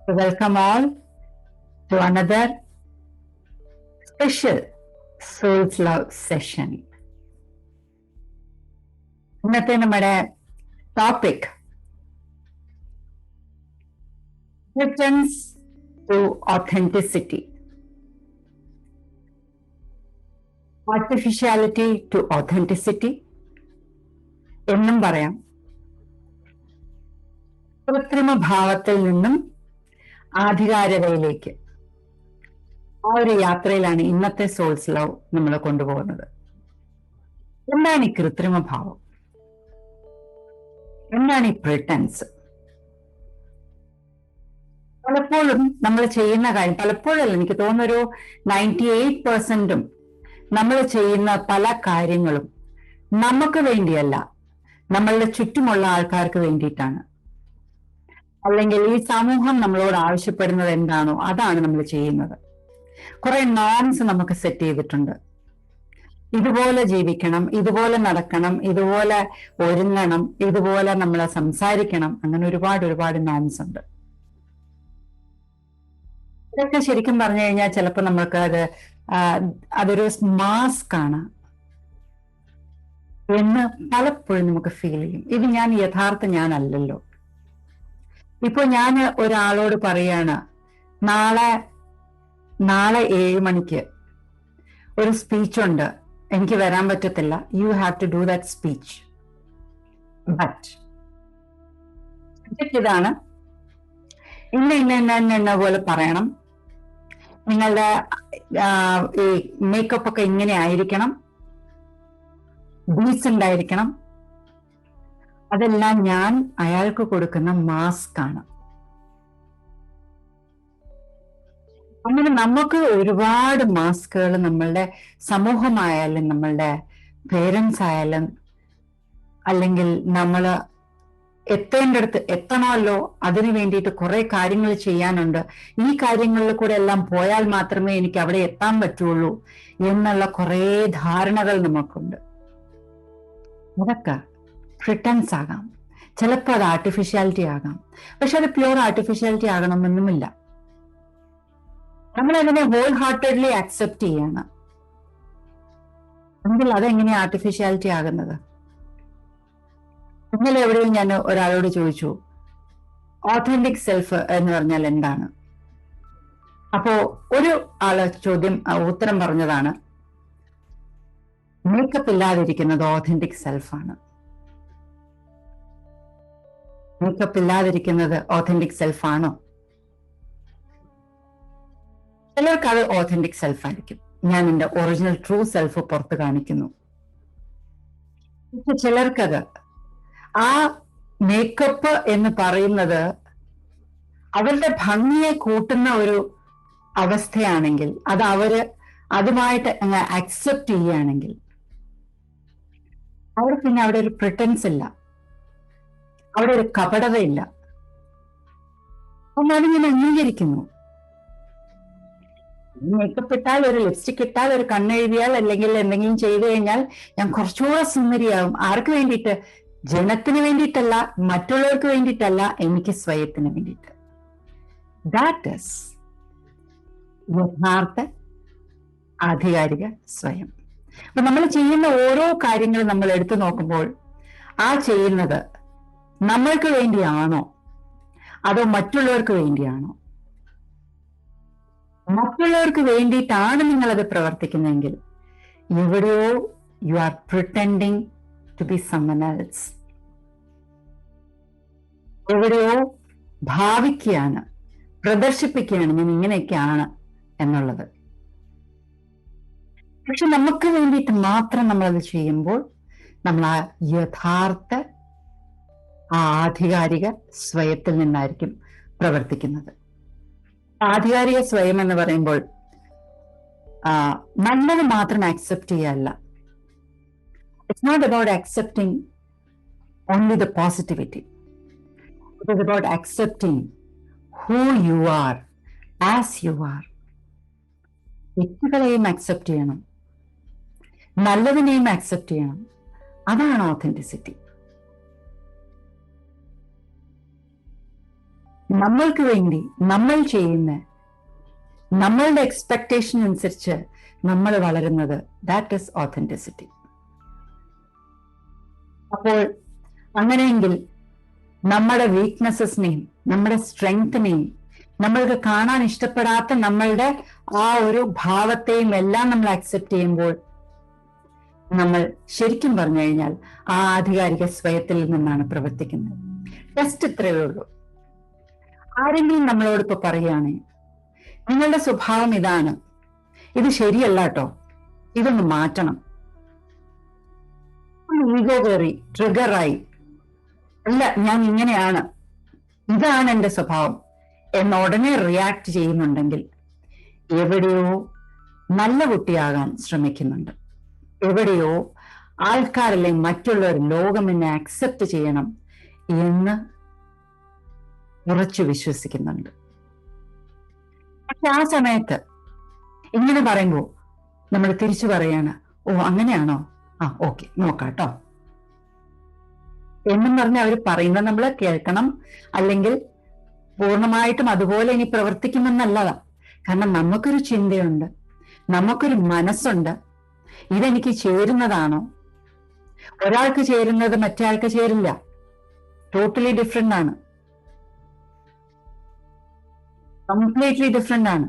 Welcome all to another special Soul's Love session. ഇന്നത്തെ നമ്മുടെ topic returns to authenticity, artificiality to authenticity എന്നും പറയാം. കൃത്രിമ ഭാവത്തിൽ നിന്നും ആധികാരികതയിലേക്ക് ആ ഒരു യാത്രയിലാണ് ഇന്നത്തെ സോൾസ് ലവ് നമ്മളെ കൊണ്ടുപോകുന്നത്. എന്താണ് ഈ കൃത്രിമ ഭാവം? എന്താണ് ഈ പ്രിട്ടൻസ്? പലപ്പോഴും നമ്മൾ ചെയ്യുന്ന കാര്യം, പലപ്പോഴല്ല, എനിക്ക് തോന്നുന്നൊരു 98% നമ്മൾ ചെയ്യുന്ന പല കാര്യങ്ങളും നമുക്ക് വേണ്ടിയല്ല, നമ്മളുടെ ചുറ്റുമുള്ള ആൾക്കാർക്ക് വേണ്ടിയിട്ടാണ്. അല്ലെങ്കിൽ ഈ സമൂഹം നമ്മളോട് ആവശ്യപ്പെടുന്നത് എന്താണോ അതാണ് നമ്മൾ ചെയ്യുന്നത്. കുറെ നോംസ് നമുക്ക് സെറ്റ് ചെയ്തിട്ടുണ്ട്. ഇതുപോലെ ജീവിക്കണം, ഇതുപോലെ നടക്കണം, ഇതുപോലെ ഒരുങ്ങണം, ഇതുപോലെ നമ്മൾ സംസാരിക്കണം, അങ്ങനെ ഒരുപാട് നോംസ് ഉണ്ട്. ഇതൊക്കെ ശരിക്കും പറഞ്ഞു കഴിഞ്ഞാൽ ചിലപ്പോൾ നമുക്ക് അതൊരു മാസ്ക് ആണ് എന്ന് പലപ്പോഴും നമുക്ക് ഫീൽ ചെയ്യും. ഇത് ഞാൻ യഥാർത്ഥ ഞാനല്ലല്ലോ. ഇപ്പൊ ഞാൻ ഒരാളോട് പറയാണ്, നാളെ 7 മണിക്ക് ഒരു സ്പീച്ച് ഉണ്ട്, എനിക്ക് വരാൻ പറ്റത്തില്ല, you have to do that speech. But ഇതാണ്, ഇന്ന പോലെ പറയണം, നിങ്ങളുടെ ഈ മേക്കപ്പ് ഒക്കെ ഇങ്ങനെ ആയിരിക്കണം, ഡീസന്റ് ആയിരിക്കണം. അതെല്ലാം ഞാൻ അയാൾക്ക് കൊടുക്കുന്ന മാസ്ക് ആണ്. അങ്ങനെ നമുക്ക് ഒരുപാട് മാസ്കുകൾ നമ്മളുടെ സമൂഹമായാലും നമ്മളുടെ പേരൻസ് ആയാലും, അല്ലെങ്കിൽ നമ്മൾ എത്തേണ്ടടുത്ത് എത്തണമല്ലോ, അതിനു വേണ്ടിയിട്ട് കുറെ കാര്യങ്ങൾ ചെയ്യാനുണ്ട്, ഈ കാര്യങ്ങളിൽ കൂടെ എല്ലാം പോയാൽ മാത്രമേ എനിക്ക് അവിടെ എത്താൻ പറ്റുള്ളൂ എന്നുള്ള കുറെ ധാരണകൾ നമുക്കുണ്ട്. അതൊക്കെ പ്രിട്ടൻസ് ആകാം, ചിലപ്പോൾ അത് ആർട്ടിഫിഷ്യാലിറ്റി ആകാം. പക്ഷെ അത് പ്യൂർ ആർട്ടിഫിഷ്യാലിറ്റി ആകണമെന്നുമില്ല. നമ്മൾ അതിനെ ഹോൾ ഹാർട്ടഡ്ലി അക്സെപ്റ്റ് ചെയ്യാണ് എങ്കിൽ അതെങ്ങനെയാ ആർട്ടിഫിഷ്യാലിറ്റി ആകുന്നത്? ഇന്നലെ എവിടെയും ഞാൻ ഒരാളോട് ചോദിച്ചു, ഓഥന്റിക് സെൽഫ് എന്ന് പറഞ്ഞാൽ എന്താണ്? അപ്പോ ഒരു ആള് ഉത്തരം പറഞ്ഞതാണ്, മേക്കപ്പ് ഇല്ലാതിരിക്കുന്നത് ഓഥന്റിക് സെൽഫാണ്. മേക്കപ്പ് ഇല്ലാതിരിക്കുന്നത് ഓഥന്റിക് സെൽഫാണോ? ചിലർക്ക് അത് ഓഥന്റിക് സെൽഫ് ആയിരിക്കും, ഞാൻ എൻ്റെ ഒറിജിനൽ ട്രൂ സെൽഫ് പുറത്ത് കാണിക്കുന്നു. ചിലർക്കത് ആ മേക്കപ്പ് എന്ന് പറയുന്നത് അവരുടെ ഭംഗിയെ കൂട്ടുന്ന ഒരു അവസ്ഥയാണെങ്കിൽ, അത് അതുമായിട്ട് അക്സെപ്റ്റ് ചെയ്യുകയാണെങ്കിൽ അവർ പിന്നെ അവിടെ ഒരു പ്രിട്ടൻസ് ഇല്ല, അവിടെ ഒരു കപടതയില്ല. എന്നാലും ഞാൻ അംഗീകരിക്കുന്നു. മേക്കപ്പ് ഇട്ടാൽ, ഒരു ലിപ്സ്റ്റിക് ഇട്ടാൽ, ഒരു കണ്ണെഴുതിയാൽ, അല്ലെങ്കിൽ എന്തെങ്കിലും ചെയ്തു കഴിഞ്ഞാൽ ഞാൻ കുറച്ചുകൂടെ സുന്ദരിയാവും. ആർക്ക് വേണ്ടിയിട്ട്? ജനത്തിന് വേണ്ടിയിട്ടല്ല, മറ്റുള്ളവർക്ക് വേണ്ടിയിട്ടല്ല, എനിക്ക് സ്വയത്തിന് വേണ്ടിയിട്ട്. ദാറ്റ് ഈസ് യഥാർത്ഥ ആധികാരിക സ്വയം. അപ്പൊ നമ്മൾ ചെയ്യുന്ന ഓരോ കാര്യങ്ങളും നമ്മൾ എടുത്തു നോക്കുമ്പോൾ ആ ചെയ്യുന്നത് നമ്മൾക്ക് വേണ്ടിയാണോ അതോ മറ്റുള്ളവർക്ക് വേണ്ടിയാണോ? മറ്റുള്ളവർക്ക് വേണ്ടിയിട്ടാണ് നിങ്ങളത് പ്രവർത്തിക്കുന്നതെങ്കിൽ എവിടെയോ you are pretending to be someone else. എവിടെയോ ഭാവിക്കുകയാണ്, പ്രദർശിപ്പിക്കുകയാണ് ഞാൻ ഇങ്ങനെയൊക്കെയാണ് എന്നുള്ളത്. പക്ഷെ നമുക്ക് വേണ്ടിയിട്ട് മാത്രം നമ്മളത് ചെയ്യുമ്പോൾ നമ്മൾ ആ യഥാർത്ഥ ആധികാരിക സ്വയത്തിൽ നിന്നായിരിക്കും പ്രവർത്തിക്കുന്നത്. ആധികാരിക സ്വയം എന്ന് പറയുമ്പോൾ നല്ലത് മാത്രം ആക്സെപ്റ്റ് ചെയ്യല്ല. It's not about accepting only the positivity. It is about accepting who you are as you are. തെറ്റുകളെയും ആക്സെപ്റ്റ് ചെയ്യണം, നല്ലതിനെയും ആക്സെപ്റ്റ് ചെയ്യണം. അതാണ് ഓഥന്റിസിറ്റി. നമ്മൾക്ക് വേണ്ടി നമ്മൾ ചെയ്യുന്ന നമ്മളുടെ എക്സ്പെക്ടേഷൻ അനുസരിച്ച് നമ്മൾ വളരുന്നത്, ദാറ്റ് ഈസ് ഓതന്റിസിറ്റി. അപ്പോൾ അങ്ങനെയെങ്കിൽ നമ്മുടെ വീക്ക്നെസ്സസിനെയും നമ്മുടെ സ്ട്രെങ്തിനെയും നമ്മൾക്ക് കാണാൻ ഇഷ്ടപ്പെടാത്ത നമ്മളുടെ ആ ഒരു ഭാവത്തെയും എല്ലാം നമ്മൾ അക്സെപ്റ്റ് ചെയ്യുമ്പോൾ നമ്മൾ ശരിക്കും പറഞ്ഞു കഴിഞ്ഞാൽ ആ ആധികാരിക സ്വയത്തിൽ നിന്നാണ് പ്രവർത്തിക്കുന്നത്. ടെസ്റ്റ് ഇത്രയേ ഉള്ളൂ. ആരെങ്കിലും നമ്മളോട് ഇപ്പൊ പറയുകയാണ്, നിങ്ങളുടെ സ്വഭാവം ഇതാണ്, ഇത് ശരിയല്ല കേട്ടോ, ഇതൊന്ന് മാറ്റണം, ഈഗോ കയറി ട്രിഗറായി, അല്ല ഞാൻ ഇങ്ങനെയാണ്, ഇതാണ് എന്റെ സ്വഭാവം എന്ന് ഉടനെ റിയാക്ട് ചെയ്യുന്നുണ്ടെങ്കിൽ എവിടെയോ നല്ല കുട്ടിയാകാൻ ശ്രമിക്കുന്നുണ്ട്. എവിടെയോ ആൾക്കാരല്ലേ മറ്റുള്ളവർ ലോകം എന്നെ അക്സെപ്റ്റ് ചെയ്യണം എന്ന് ഉറച്ചു വിശ്വസിക്കുന്നുണ്ട്. പക്ഷെ ആ സമയത്ത് ഇങ്ങനെ പറയുമ്പോ നമ്മൾ തിരിച്ചു പറയാണ്, ഓ അങ്ങനെയാണോ, ആ ഓക്കെ നോക്കാട്ടോ എന്നും പറഞ്ഞ് അവർ പറയുന്നത് നമ്മൾ കേൾക്കണം. അല്ലെങ്കിൽ പൂർണ്ണമായിട്ടും അതുപോലെ ഇനി പ്രവർത്തിക്കുമെന്നല്ലതാ. കാരണം നമുക്കൊരു ചിന്തയുണ്ട്, നമുക്കൊരു മനസ്സുണ്ട്, ഇതെനിക്ക് ചേരുന്നതാണോ? ഒരാൾക്ക് ചേരുന്നത് മറ്റേ ചേരില്ല, ടോട്ടലി ഡിഫറെന്റ് ആണ്, കംപ്ലീറ്റ്ലി ഡിഫറെന്റ് ആണ്.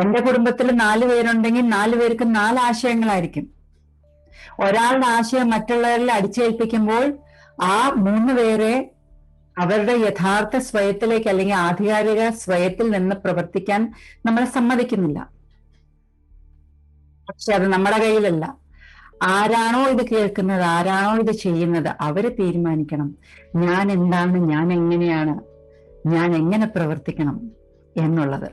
എന്റെ കുടുംബത്തിൽ 4 പേരുണ്ടെങ്കിൽ 4 പേർക്ക് 4 ആശയങ്ങളായിരിക്കും. ഒരാളുടെ ആശയം മറ്റുള്ളവരിൽ അടിച്ചേൽപ്പിക്കുമ്പോൾ ആ 3 പേരെ അവരുടെ യഥാർത്ഥ സ്വയത്തിലേക്ക് അല്ലെങ്കിൽ ആധികാരിക സ്വയത്തിൽ നിന്ന് പ്രവർത്തിക്കാൻ നമ്മളെ സമ്മതിക്കുന്നില്ല. പക്ഷെ അത് നമ്മുടെ കയ്യിലല്ല. ആരാണോ ഇത് കേൾക്കുന്നത്, ആരാണോ ഇത് ചെയ്യുന്നത്, അവര് തീരുമാനിക്കണം ഞാൻ എന്താണ്, ഞാൻ എങ്ങനെയാണ്, ഞാൻ എങ്ങനെ പ്രവർത്തിക്കണം എന്നുള്ളത്.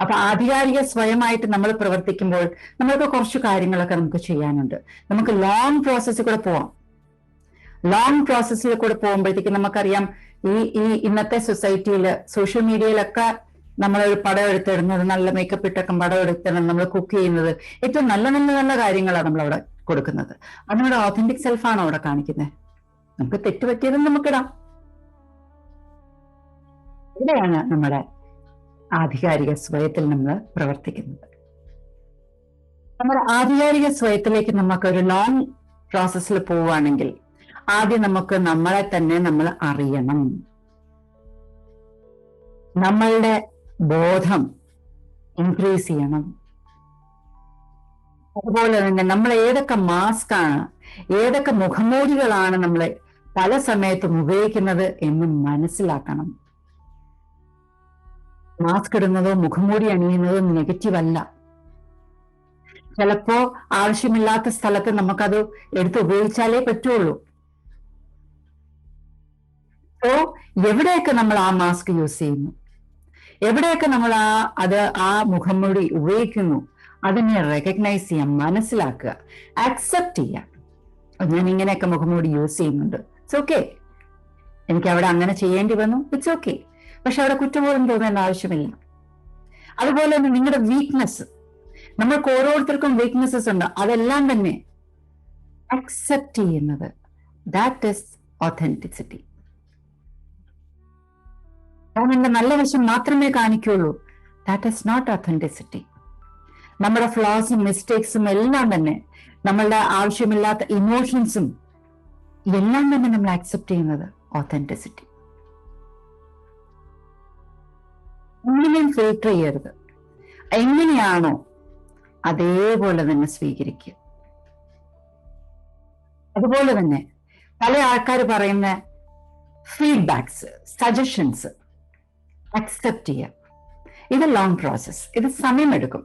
അപ്പൊ ആധികാരിക സ്വയമായിട്ട് നമ്മൾ പ്രവർത്തിക്കുമ്പോൾ നമ്മൾക്ക് കുറച്ച് കാര്യങ്ങളൊക്കെ നമുക്ക് ചെയ്യാനുണ്ട്. നമുക്ക് ലോങ് പ്രോസസ്സിൽ കൂടെ പോവാം. ലോങ് പ്രോസസ്സിൽ കൂടെ പോകുമ്പോഴത്തേക്ക് നമുക്കറിയാം, ഈ ഇന്നത്തെ സൊസൈറ്റിയിൽ സോഷ്യൽ മീഡിയയിലൊക്കെ നമ്മളൊരു പടം എടുത്തിടുന്നത്, നല്ല മേക്കപ്പ് ഇട്ടൊക്കെ പടം എടുത്തിടുന്നത്, നമ്മൾ കുക്ക് ചെയ്യുന്നത്, ഏറ്റവും നല്ല നല്ല നല്ല കാര്യങ്ങളാണ് നമ്മൾ അവിടെ കൊടുക്കുന്നത്. അത് നമ്മുടെ ഓതന്റിക് സെൽഫാണോ അവിടെ കാണിക്കുന്നത്? നമുക്ക് തെറ്റുപറ്റിയതും നമുക്കിടാം. ഇവിടെയാണ് നമ്മുടെ ആധികാരിക സ്വയത്തിൽ നമ്മൾ പ്രവർത്തിക്കുന്നത്. നമ്മുടെ ആധികാരിക സ്വയത്തിലേക്ക് നമുക്കൊരു ലോങ് പ്രോസസ്സിൽ പോവുകയാണെങ്കിൽ ആദ്യം നമുക്ക് നമ്മളെ തന്നെ നമ്മൾ അറിയണം. നമ്മളുടെ ബോധം ഇൻക്രീസ് ചെയ്യണം. അതുപോലെ തന്നെ നമ്മൾ ഏതൊക്കെ മാസ്കാണ്, ഏതൊക്കെ മുഖമൂടികളാണ് നമ്മൾ പല സമയത്തും ഉപയോഗിക്കുന്നത് എന്ന് മനസ്സിലാക്കണം. മാസ്ക് ഇടുന്നതോ മുഖംമൂടി അണിയുന്നതോ നെഗറ്റീവ് അല്ല. ചിലപ്പോ ആവശ്യമില്ലാത്ത സ്ഥലത്ത് നമുക്കത് എടുത്ത് ഉപയോഗിച്ചാലേ പറ്റുള്ളൂ. സോ എവിടെയൊക്കെ നമ്മൾ ആ മാസ്ക് യൂസ് ചെയ്യുന്നു, എവിടെയൊക്കെ നമ്മൾ ആ മുഖംമൂടി ഉപയോഗിക്കുന്നു, അതിനെ റെക്കഗ്നൈസ് ചെയ്യാം, മനസ്സിലാക്കുക, അക്സെപ്റ്റ് ചെയ്യാം. ഞാൻ ഇങ്ങനെയൊക്കെ മുഖംമൂടി യൂസ് ചെയ്യുന്നുണ്ട്, ഇറ്റ്സ് ഓക്കെ. എനിക്ക് അവിടെ അങ്ങനെ ചെയ്യേണ്ടി വന്നു, ഇറ്റ്സ് ഓക്കെ. പക്ഷെ അവിടെ കുറ്റബോധം തോന്നേണ്ട ആവശ്യമില്ല. അതുപോലെ തന്നെ നിങ്ങളുടെ വീക്ക്നെസ്, നമ്മൾക്ക് ഓരോരുത്തർക്കും വീക്ക്നെസ്സസ് ഉണ്ട്, അതെല്ലാം തന്നെ അക്സെപ്റ്റ് ചെയ്യുന്നത്, ദാറ്റ് ഈസ് ഓതന്റിസിറ്റി. ഞാൻ എന്റെ നല്ല വശം മാത്രമേ കാണിക്കുള്ളൂ, ദാറ്റ് ഈസ് നോട്ട് ഓതന്റിസിറ്റി. നമ്മുടെ ഫ്ലോസും മിസ്റ്റേക്സും എല്ലാം തന്നെ, നമ്മളുടെ ആവശ്യമില്ലാത്ത ഇമോഷൻസും എല്ലാം തന്നെ നമ്മൾ അക്സെപ്റ്റ് ചെയ്യുന്നത് ഓതന്റിസിറ്റി. ഒന്നിനെയും ഫിൽട്ടർ ചെയ്യരുത്. എങ്ങനെയാണോ അതേപോലെ തന്നെ സ്വീകരിക്കുക. അതുപോലെ തന്നെ പല ആൾക്കാർ പറയുന്ന ഫീഡ്ബാക്സ്, സജഷൻസ് അക്സെപ്റ്റ് ചെയ്യുക. ഇത് ലോങ് പ്രോസസ്, ഇത് സമയമെടുക്കും.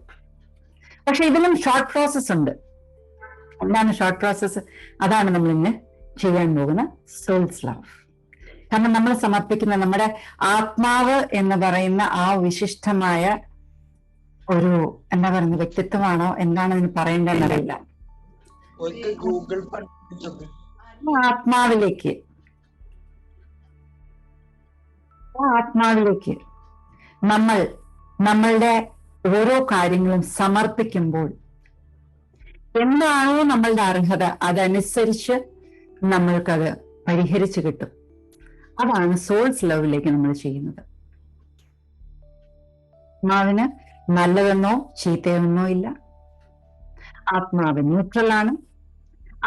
പക്ഷെ ഇതിലും ഷോർട്ട് പ്രോസസ് ഉണ്ട്. എന്താണ് ഷോർട്ട് പ്രോസസ്? അതാണ് നമ്മൾ ഇന്ന് ചെയ്യാൻ പോകുന്ന സോൾസ് ലവ്. കാരണം നമ്മൾ സമർപ്പിക്കുന്ന നമ്മുടെ ആത്മാവ് എന്ന് പറയുന്ന ആ വിശിഷ്ടമായ ഒരു എന്താ പറയുന്ന വ്യക്തിത്വമാണോ, എന്താണ് അതിന് പറയേണ്ടതെന്നറിയില്ല, ആത്മാവിലേക്ക് നമ്മൾ നമ്മളുടെ ഓരോ കാര്യങ്ങളും സമർപ്പിക്കുമ്പോൾ എന്താണോ നമ്മളുടെ അർഹത, അതനുസരിച്ച് നമ്മൾക്കത് പരിഹരിച്ചു കിട്ടും. അതാണ് സോൾസ് ലവിലേക്ക് നമ്മൾ ചെയ്യുന്നത്. ആത്മാവിന് നല്ലതെന്നോ ചീത്തയെന്നോ ഇല്ല. ആത്മാവ് ന്യൂട്രൽ ആണ്.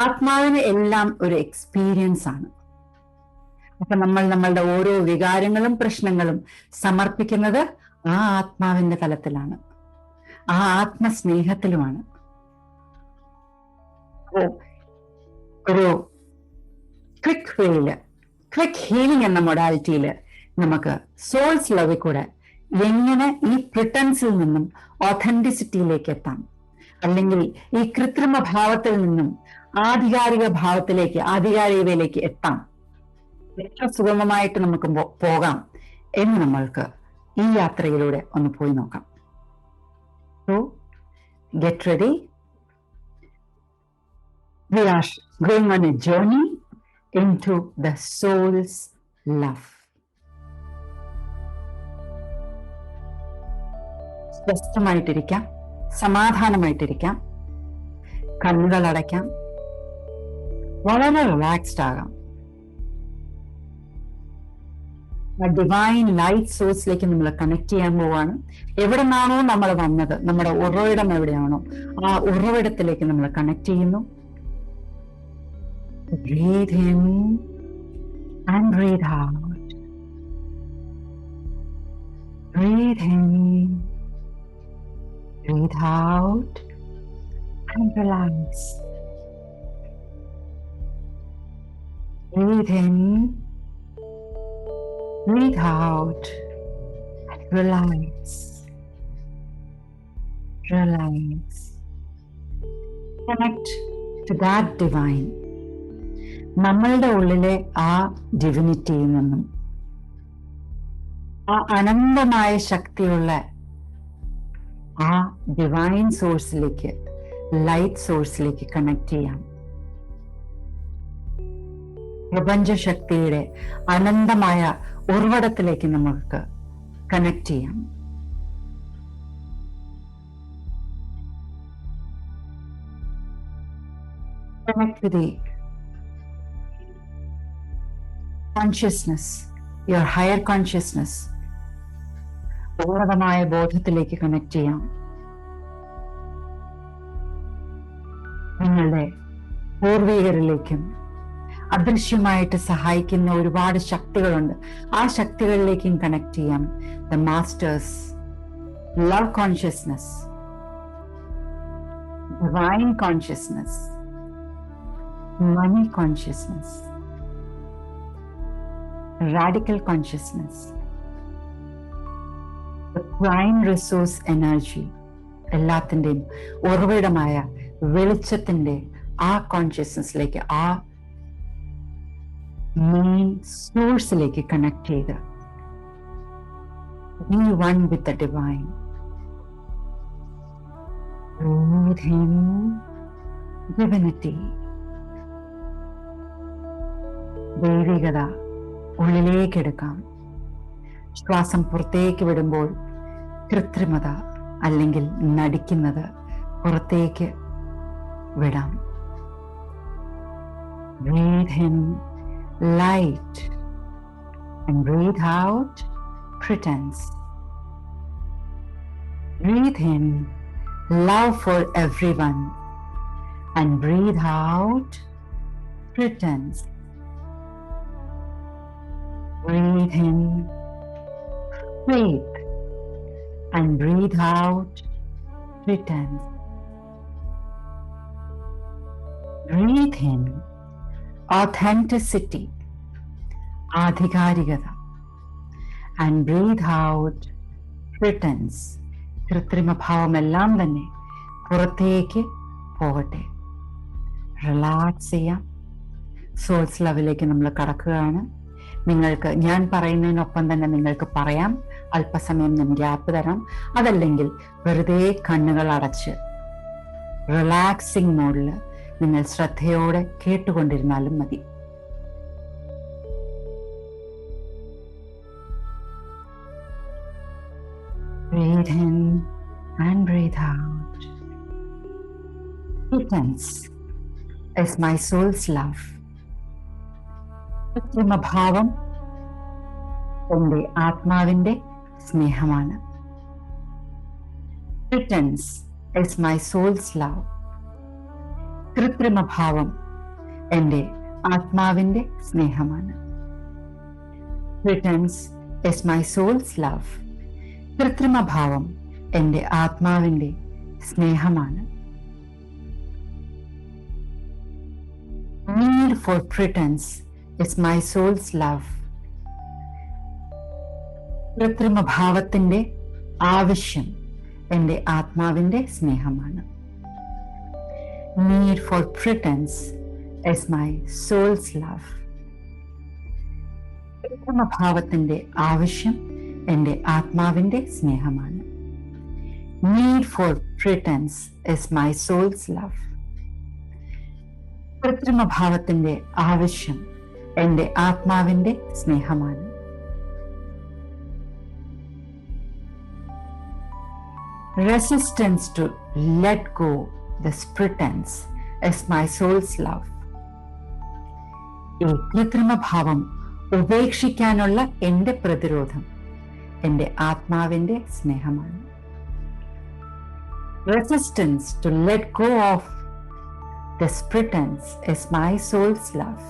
ആത്മാവിന് എല്ലാം ഒരു എക്സ്പീരിയൻസ് ആണ്. അപ്പൊ നമ്മൾ നമ്മളുടെ ഓരോ വികാരങ്ങളും പ്രശ്നങ്ങളും സമർപ്പിക്കുന്നത് ആ ആത്മാവിന്റെ തലത്തിലാണ്, ആ ആത്മസ്നേഹത്തിലുമാണ്. ഒരു ക്വിക്ക് വേയില്, ക്വിക്ക് ഹീലിംഗ് എന്ന മൊഡാലിറ്റിയില് നമുക്ക് സോൾസ് ലവിൽ കൂടെ എങ്ങനെ ഈ പ്രിട്ടൻസിൽ നിന്നും ഓഥന്റിസിറ്റിയിലേക്ക് എത്താം, അല്ലെങ്കിൽ ഈ കൃത്രിമ ഭാവത്തിൽ നിന്നും ആധികാരിക ഭാവത്തിലേക്ക്, ആധികാരികതയിലേക്ക് എത്താം, എത്ര സുഗമമായിട്ട് നമുക്ക് പോകാം എന്ന് നമ്മൾക്ക് ഈ യാത്രയിലൂടെ ഒന്ന് പോയി നോക്കാം. So get ready. We are going on a journey into the soul's love. സ്വസ്ഥമായിട്ടിരിക്കാം, സമാധാനമായിട്ടിരിക്കാം, കണ്ണുകൾ അടയ്ക്കാം, വളരെ റിലാക്സ്ഡ് ആകാം. ഡിവൈൻ ലൈറ്റ് സോഴ്സിലേക്ക് നമ്മൾ കണക്ട് ചെയ്യാൻ പോവാണ്. എവിടെ നിന്നാണോ നമ്മൾ വന്നത്, നമ്മുടെ ഉറവിടം എവിടെയാണോ ആ ഉറവിടത്തിലേക്ക് നമ്മൾ കണക്ട് ചെയ്യുന്നു. Breathe in and breathe out. Breathe in, breathe out and relax. Breathe in, breathe out and relax. Relax. Connect to that divine. നമ്മളുടെ ഉള്ളിലെ ആ ഡിവിനിറ്റിയിൽ നിന്നും, ആ അനന്തമായ ശക്തിയുള്ള ആ ഡിവൈൻ സോഴ്സിലേക്ക്, ലൈറ്റ് സോഴ്സിലേക്ക് കണക്ട് ചെയ്യാം. പ്രപഞ്ചശക്തിയുടെ അനന്തമായ ഉറവിടത്തിലേക്ക് നമുക്ക് കണക്ട് ചെയ്യാം. Connect with the consciousness, your higher consciousness. പൂർണ്ണമായ ബോധത്തിലേക്ക് കണക്ട് ചെയ്യാം. നിങ്ങളുടെ പൂർവികരിലേക്കും അദൃശ്യമായിട്ട് സഹായിക്കുന്ന ഒരുപാട് ശക്തികളുണ്ട്, ആ ശക്തികളിലേക്കും കണക്ട് ചെയ്യാം. The masters, love consciousness, divine consciousness, money consciousness, radical consciousness, the prime resource energy, എല്ലാത്തിൻ്റെയും ഉറവിടമായ വെളിച്ചത്തിന്റെ ആ കോൺഷ്യസ്നസ്സിലേക്ക്, ആ മെയിൻ സോഴ്സിലേക്ക് കണക്ട് ചെയ്ത് be one with the divine. Breathe in divinity, ദൈവികത ഉള്ളിലേക്ക് എടുക്കാം. ശ്വാസം പുറത്തേക്ക് വിടുമ്പോൾ കൃത്രിമത അല്ലെങ്കിൽ നടിക്കുന്നത് പുറത്തേക്ക് വിടാം. Breathe in light and breathe out pretense. Breathe in love for everyone and breathe out pretense. Breathe in faith and breathe out pretense. Breathe in authenticity, ആധികാരികത, and breathe out pretense, കൃത്രിമ ഭാവമെല്ലാം തന്നെ പുറത്തേക്ക് പോകട്ടെ. റിലാക്സ് ചെയ്യാം. Souls ലെവലിലേക്ക് നമ്മൾ കടക്കുകയാണ്. നിങ്ങൾക്ക് ഞാൻ പറയുന്നതിനൊപ്പം തന്നെ നിങ്ങൾക്ക് പറയാം, അല്പസമയം ഞാൻ ഗ്യാപ്പ് തരാം. അതല്ലെങ്കിൽ വെറുതെ കണ്ണുകൾ അടച്ച് റിലാക്സിങ് മോഡിൽ നിങ്ങൾ ശ്രദ്ധയോടെ കേട്ടുകൊണ്ടിരുന്നാലും മതി. Breathe in and breathe out. Pretense is my soul's love. കൃത്രിമഭാവം എൻ്റെ ആത്മാവിൻ്റെ സ്നേഹമാണ്. Pretense is my soul's love. കൃത്രിമഭാവം എൻ്റെ ആത്മാവിൻ്റെ സ്നേഹമാണ്. Pretense is my soul's love. കൃത്രിമഭാവം എൻ്റെ ആത്മാവിൻ്റെ സ്നേഹമാണ്. Need for pretense is my soul's love. കൃത്രിമഭാവത്തിൻ്റെ ആവശ്യം എൻ്റെ ആത്മാവിൻ്റെ സ്നേഹമാണ്. Need for pretense is my soul's love. കൃത്രിമഭാവത്തിൻ്റെ ആവശ്യം എൻ്റെ ആത്മാവിൻ്റെ സ്നേഹമാണ്. Need for pretense is my soul's love. കൃത്രിമഭാവത്തിൻ്റെ ആവശ്യം എൻ്റെ ആത്മാവിൻ്റെ സ്നേഹമാണ്. Resistance to let go this pretense is my soul's love. ഈ കൃത്രിമഭാവം ഉപേക്ഷിക്കാനുള്ള എൻ്റെ പ്രതിരോധം എൻ്റെ ആത്മാവിൻ്റെ സ്നേഹമാണ്. Resistance to let go of this pretense is my soul's love.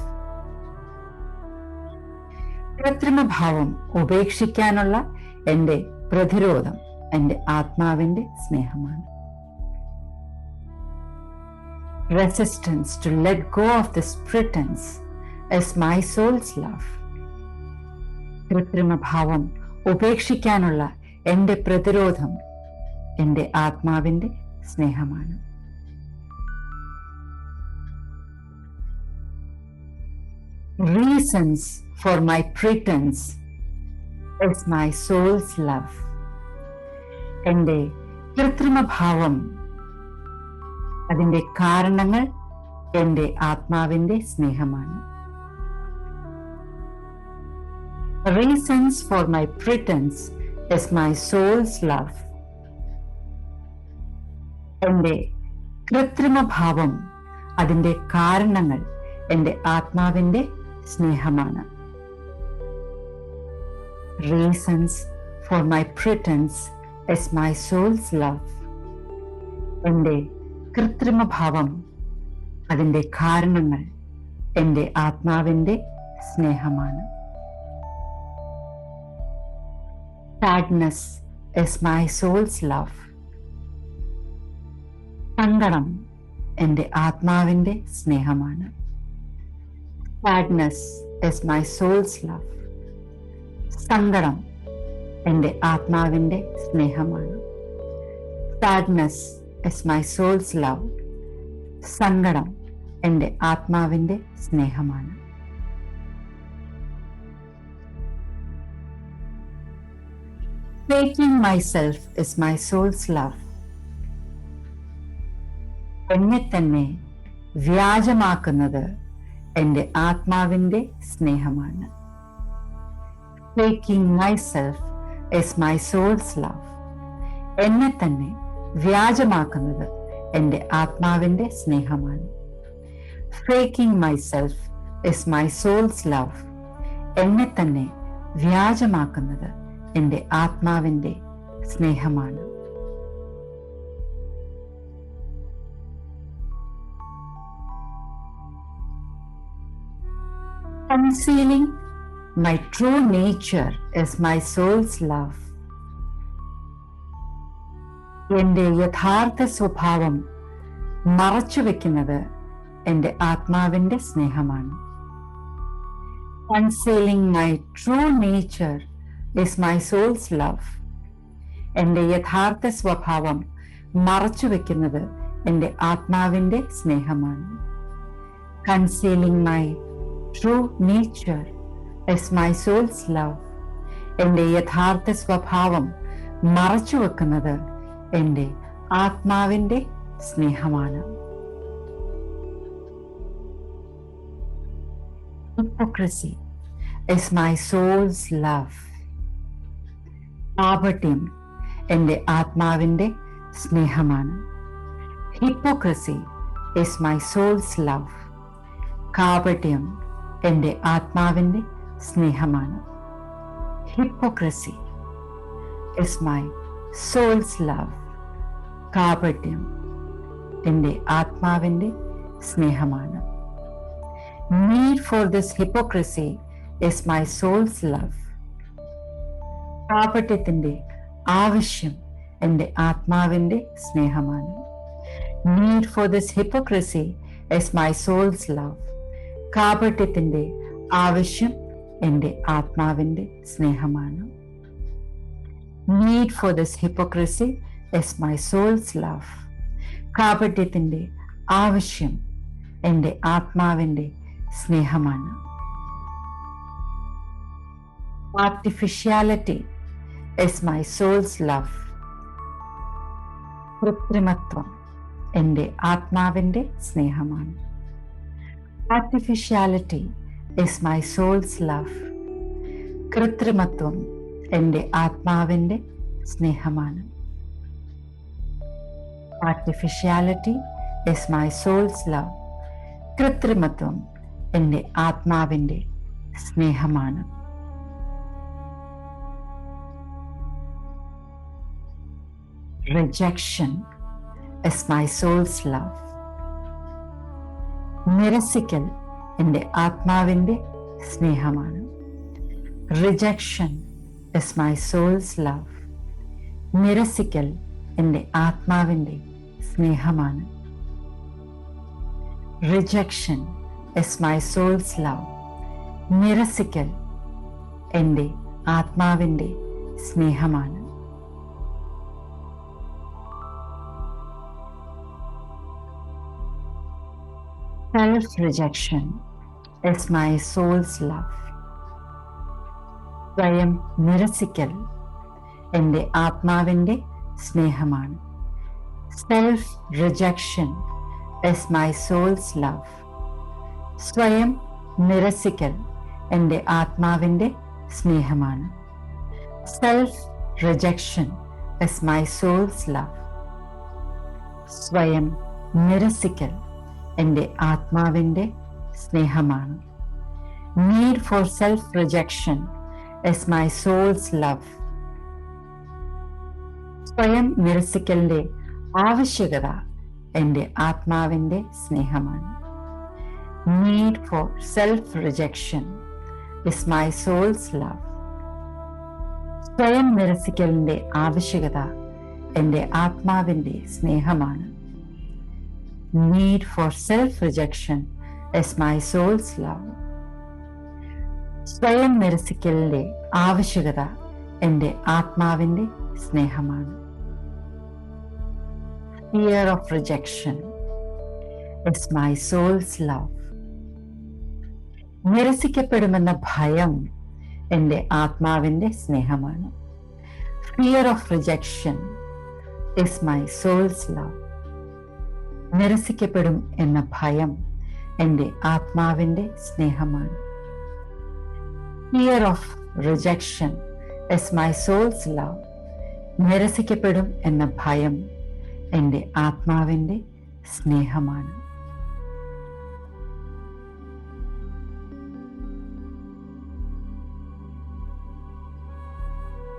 കൃത്രിമഭാവം ഉപേക്ഷിക്കാനുള്ള എൻ്റെ പ്രതിരോധം എൻ്റെ ആത്മാവിൻ്റെ സ്നേഹമാണ്. Resistance to let go of this pretense is my soul's love. കൃത്രിമഭാവം ഉപേക്ഷിക്കാനുള്ള എൻ്റെ പ്രതിരോധം എൻ്റെ ആത്മാവിൻ്റെ സ്നേഹമാണ്. Reasons for my pretense is my soul's love. എൻ്റെ കൃത്രിമഭാവം അതിൻ്റെ കാരണങ്ങൾ എൻ്റെ ആത്മാവിൻ്റെ സ്നേഹമാണ്. Reasons for my pretense is my soul's love. എൻ്റെ കൃത്രിമഭാവം അതിൻ്റെ കാരണങ്ങൾ എൻ്റെ ആത്മാവിൻ്റെ സ്നേഹമാണ്. Reasons for my pretense is my soul's love. എൻ്റെ കൃത്രിമഭാവം അതിൻ്റെ കാരണങ്ങൾ എൻ്റെ ആത്മാവിൻ്റെ സ്നേഹമാണ്. Sadness is my soul's love. സങ്കടം എൻ്റെ ആത്മാവിൻ്റെ സ്നേഹമാണ്. Sadness is my soul's love. സങ്കടം എൻ്റെ ആത്മാവിൻ്റെ സ്നേഹമാണ്. Sadness is my soul's love. സങ്കടം എൻ്റെ ആത്മാവിൻ്റെ സ്നേഹമാണ്. Faking myself is my soul's love. എന്നെ തന്നെ വ്യാജമാക്കുന്നത് എൻ്റെ ആത്മാവിൻ്റെ സ്നേഹമാണ്. Faking myself is my soul's love. എന്നെ തന്നെ വ്യാജമാക്കുന്നത് എൻ്റെ ആത്മാവിൻ്റെ സ്നേഹമാണ്. Faking myself is my soul's love. എന്നെ തന്നെ വ്യാജമാക്കുന്നത് എൻ്റെ ആത്മാവിൻ്റെ സ്നേഹമാണ്. Concealing my true nature is my soul's love. എൻ്റെ യഥാർത്ഥ സ്വഭാവം മറച്ചുവെക്കുന്നത് എൻ്റെ ആത്മാവിൻ്റെ സ്നേഹമാണ്. Concealing my true nature is my soul's love. എൻ്റെ യഥാർത്ഥ സ്വഭാവം മറച്ചുവെക്കുന്നത് എൻ്റെ ആത്മാവിൻ്റെ സ്നേഹമാണ്. Concealing my true nature is my soul's love. എൻ്റെ യഥാർത്ഥ സ്വഭാവം മറച്ചുവെക്കുന്നത് എൻ്റെ ആത്മാവിൻ്റെ സ്നേഹമാണ്. Hypocrisy is my soul's love. കാപട്യം എൻ്റെ ആത്മാവിൻ്റെ സ്നേഹമാണ്. Hypocrisy is my soul's love. കാപട്യം എൻ്റെ ആത്മാവിൻ്റെ സ്നേഹമാണ്. hypocrisy is my soul's love. കാപട്യം എൻ്റെ ആത്മാവിൻ്റെ സ്നേഹമാണ്. Need for this hypocrisy is my soul's love. കാപട്യത്തിൻ്റെ ആവശ്യം എൻ്റെ ആത്മാവിൻ്റെ സ്നേഹമാണ്. Need for this hypocrisy is my soul's love. കാപട്യത്തിൻ്റെ ആവശ്യം എൻ്റെ ആത്മാവിൻ്റെ സ്നേഹമാണ്. Need for this hypocrisy is my soul's love. കാപട്യത്തിൻ്റെ ആവശ്യം എൻ്റെ ആത്മാവിൻ്റെ സ്നേഹമാണ്. Artificiality is my soul's love. കൃത്രിമത്വം എൻ്റെ ആത്മാവിൻ്റെ സ്നേഹമാണ്. Artificiality is my soul's love. കൃത്രിമത്വം എൻ്റെ ആത്മാവിൻ്റെ സ്നേഹമാണ്. Artificiality is my soul's love. കൃത്രിമത്വം എൻ്റെ ആത്മാവിൻ്റെ സ്നേഹമാണ്. Rejection is my soul's love. നിരസിക്കൽ എൻ്റെ ആത്മാവിൻ്റെ സ്നേഹമാണ്. Rejection is my soul's love. നിരസിക്കൽ എൻ്റെ ആത്മാവിൻ്റെ സ്നേഹമാണ്. Rejection is my soul's love. നിരസിക്കൽ എൻ്റെ ആത്മാവിൻ്റെ സ്നേഹമാണ്. Self-rejection is my soul's love. സ്വയം നിരസിക്കൽ എൻ്റെ ആത്മാവിൻ്റെ സ്നേഹമാണ്. Self-rejection is my soul's love. സ്വയം നിരസിക്കൽ എൻ്റെ ആത്മാവിൻ്റെ സ്നേഹമാണ്. Self-rejection is my soul's love. സ്വയം നിരസിക്കൽ എൻ്റെ ആത്മാവിൻ്റെ സ്നേഹമാണ്. Need for self-rejection is my soul's love. സ്വയം നിരസിക്കലിൻ്റെ ആവശ്യകത എൻ്റെ ആത്മാവിൻ്റെ സ്നേഹമാണ്. Need for self-rejection is my soul's love. സ്വയം നിരസിക്കലിൻ്റെ ആവശ്യകത എൻ്റെ ആത്മാവിൻ്റെ സ്നേഹമാണ്. Need for self-rejection is my soul's love. സ്വയം നിരസിക്കലിൻ്റെ ആവശ്യകത എൻ്റെ ആത്മാവിൻ്റെ സ്നേഹമാണ്. Fear of rejection is my soul's love. നിരസിക്കപ്പെടുമെന്ന ഭയം എൻ്റെ ആത്മാവിൻ്റെ സ്നേഹമാണ്. Fear of rejection is my soul's love. നിരസിക്കപ്പെടും എന്ന ഭയം എൻ്റെ ആത്മാവിൻ്റെ സ്നേഹമാണ്. Fear of rejection is my soul's love. നിരസിക്കപ്പെടും എന്ന ഭയം എൻ്റെ ആത്മാവിൻ്റെ സ്നേഹമാണ്.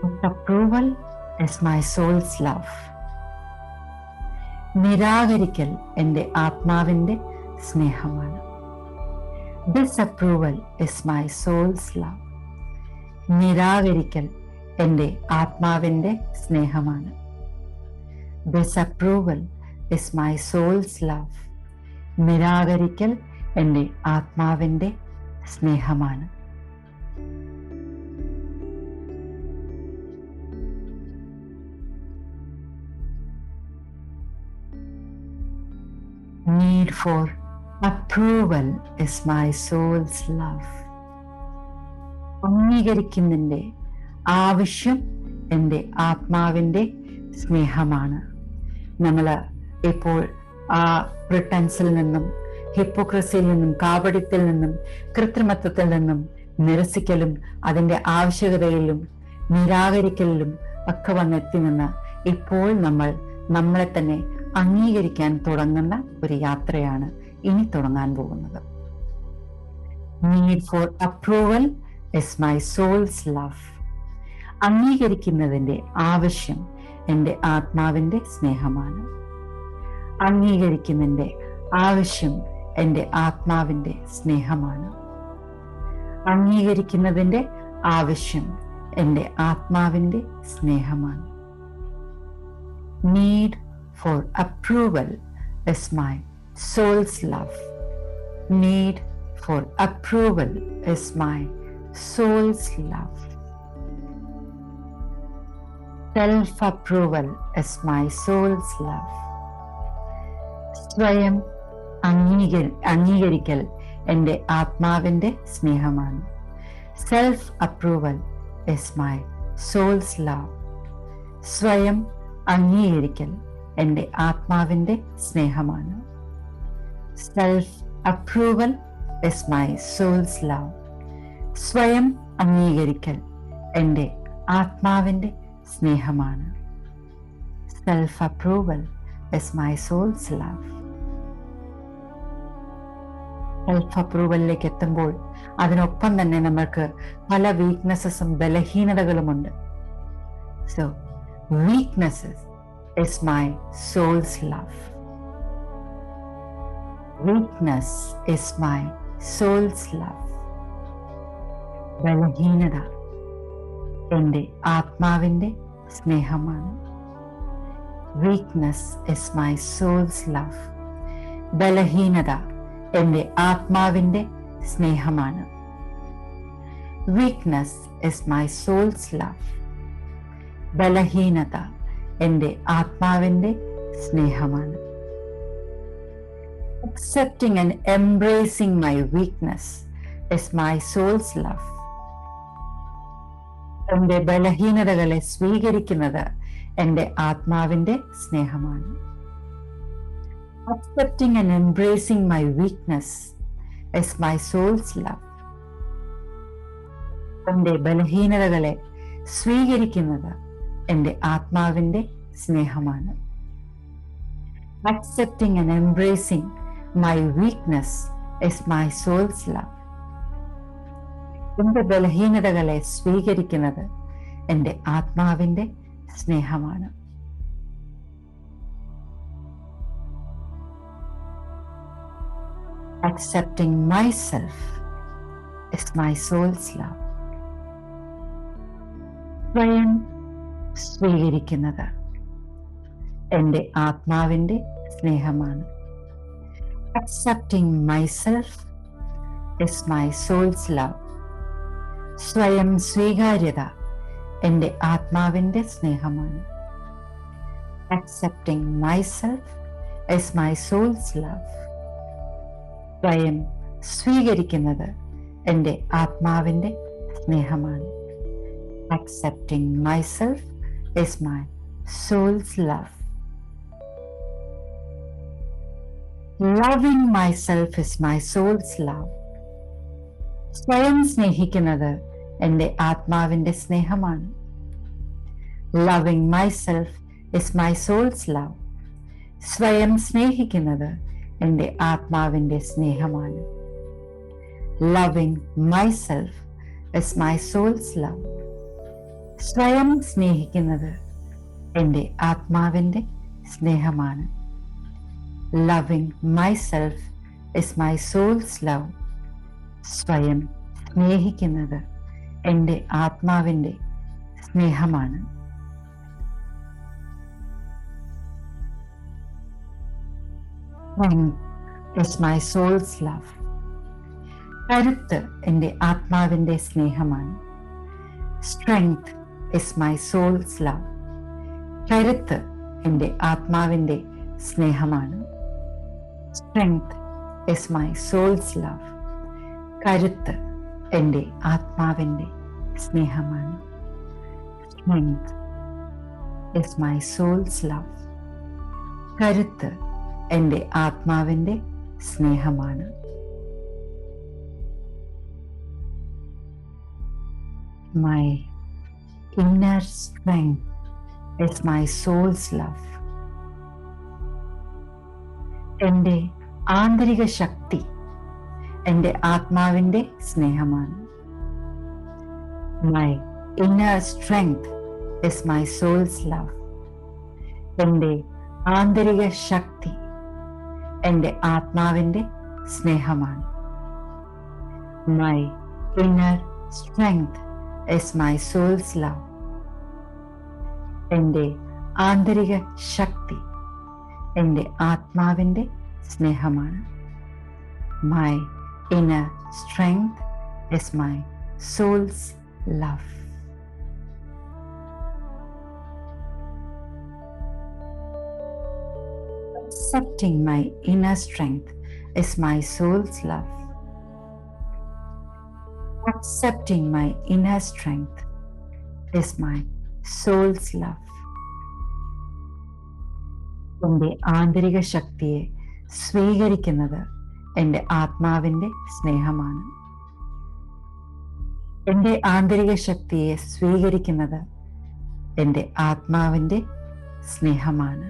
Disapproval is my soul's love. നിരാകരിക്കൽ എൻ്റെ ആത്മാവിൻ്റെ സ്നേഹമാണ്. Disapproval is my soul's love. നിരാകരിക്കൽ എൻ്റെ ആത്മാവിൻ്റെ സ്നേഹമാണ്. Disapproval is my soul's love. നിരാകരിക്കൽ എൻ്റെ ആത്മാവിൻ്റെ സ്നേഹമാണ്. Need for approval is my soul's love. അംഗീകരിക്കുന്നതിൻ്റെ ആവശ്യം എൻ്റെ ആത്മാവിൻ്റെ സ്നേഹമാണ്. നമ്മൾ ഇപ്പോൾ ആ പ്രിട്ടൻസിൽ നിന്നും, ഹിപ്പോക്രസിയിൽ നിന്നും, കാപട്യത്തിൽ നിന്നും, കൃത്രിമത്വത്തിൽ നിന്നും, നിരസിക്കലും അതിൻ്റെ ആവശ്യകതയിലും നിരാകരിക്കലിലും ഒക്കെ വന്നെത്തി നിന്ന് ഇപ്പോൾ നമ്മൾ നമ്മളെ തന്നെ അംഗീകരിക്കാൻ തുടങ്ങുന്ന ഒരു യാത്രയാണ് ഇനി തുടങ്ങാൻ പോകുന്നത്. Need for approval is my soul's love. അംഗീകരിക്കുന്നതിൻ്റെ ആവശ്യം എൻ്റെ ആത്മാവിൻ്റെ സ്നേഹമാണ്. അംഗീകരിക്കുന്നതിൻ്റെ ആവശ്യം എൻ്റെ ആത്മാവിൻ്റെ സ്നേഹമാണ്. അംഗീകരിക്കുന്നതിൻ്റെ ആവശ്യം എൻ്റെ ആത്മാവിൻ്റെ സ്നേഹമാണ്. Need for approval is my soul's love. Need for approval is my soul's love. Self-approval is my soul's love. സ്വയം അംഗീകരിക്കൽ എൻ്റെ ആത്മാവിൻ്റെ സ്നേഹമാണ്. Self approval is my soul's love. സ്വയം അംഗീകരിക്കൽ എൻ്റെ ആത്മാവിൻ്റെ സ്നേഹമാണ്. Self approval is my soul's love. സ്വയം അംഗീകരിക്കൽ എൻ്റെ ആത്മാവിൻ്റെ സ്നേഹമാണ്. Self approval is my soul's love. Self അപ്രൂവലിലേക്ക് എത്തുമ്പോൾ അതിനൊപ്പം തന്നെ നമുക്ക് പല വീക്ക്നെസ്സും ബലഹീനതകളുമുണ്ട്. So weaknesses is my soul's love. Weakness is my soul's love. ബലഹീനത എൻ്റെ ആത്മാവിൻ്റെ സ്നേഹമാണ്. Weakness is my soul's love. ബലഹീനത എൻ്റെ ആത്മാവിൻ്റെ സ്നേഹമാണ്. Weakness is my soul's love. ബലഹീനത എൻ്റെ ആത്മാവിൻ്റെ സ്നേഹമാണ്. Accepting and embracing my weakness is my soul's love. എൻ്റെ ബലഹീനതകളെ സ്വീകരിക്കുന്നത് എൻ്റെ ആത്മാവിൻ്റെ സ്നേഹമാണ്. Accepting and embracing my weakness is my soul's love. എൻ്റെ ബലഹീനതകളെ സ്വീകരിക്കുന്നത് എൻ്റെ ആത്മാവിൻ്റെ സ്നേഹമാണ്. Accepting and embracing my weakness is my soul's love. എൻ്റെ ബലഹീനതകളെ സ്വീകരിക്കുന്നത് എൻ്റെ ആത്മാവിൻ്റെ സ്നേഹമാണ്. Accepting myself is my soul's love. സ്വയം സ്വീകരിക്കുന്നത് എൻ്റെ ആത്മാവിൻ്റെ സ്നേഹമാണ്. Accepting myself is my soul's love. സ്വയം സ്വീകാര്യത എൻ്റെ ആത്മാവിൻ്റെ സ്നേഹമാണ്. Accepting myself is my soul's love. സ്വയം സ്വീകരിക്കുന്നത് എൻ്റെ ആത്മാവിൻ്റെ സ്നേഹമാണ്. Accepting myself is my soul's love. Loving myself is my soul's love. സ്വയം സ്നേഹിക്കുന്നത് എൻ്റെ ആത്മാവിൻ്റെ സ്നേഹമാണ്. Loving myself is my soul's love. സ്വയം സ്നേഹിക്കുന്നത് എൻ്റെ ആത്മാവിൻ്റെ സ്നേഹമാണ്. Loving myself is my soul's love. സ്വയം സ്നേഹിക്കുന്നത് എൻ്റെ ആത്മാവിൻ്റെ സ്നേഹമാണ്. Loving myself is my soul's love. സ്വയം സ്നേഹിക്കുന്നത് എൻ്റെ ആത്മാവിൻ്റെ സ്നേഹമാണ്. Strength is my soul's love. കരുത്ത് എൻ്റെ ആത്മാവിൻ്റെ സ്നേഹമാണ്. Strength is my soul's love. കരുത്ത് എൻ്റെ ആത്മാവിൻ്റെ സ്നേഹമാണ്. Strength is my soul's love. കരുത്ത് എൻ്റെ ആത്മാവിൻ്റെ സ്നേഹമാണ്. Strength is my soul's love. കരുത്ത് എൻ്റെ ആത്മാവിൻ്റെ സ്നേഹമാണ്. My inner strength is my soul's love. എൻ്റെ ആന്തരിക ശക്തി എൻ്റെ ആത്മാവിൻ്റെ സ്നേഹമാണ്. My inner strength is my soul's love. എൻ്റെ ആന്തരിക ശക്തി എൻ്റെ ആത്മാവിൻ്റെ സ്നേഹമാണ്. My inner strength is my soul's love. എൻ്റെ ആന്തരിക ശക്തി എൻ്റെ ആത്മാവിൻ്റെ സ്നേഹമാണ്. My inner strength is my soul's love. Accepting my inner strength is my soul's love. Accepting my inner strength is my soul's love. എൻ്റെ ആന്തരിക ശക്തിയെ സ്വീകരിക്കുന്നത് എൻ്റെ ആത്മാവിൻ്റെ സ്നേഹമാണ്. എൻ്റെ ആന്തരിക ശക്തിയെ സ്വീകരിക്കുന്നത് എൻ്റെ ആത്മാവിൻ്റെ സ്നേഹമാണ്.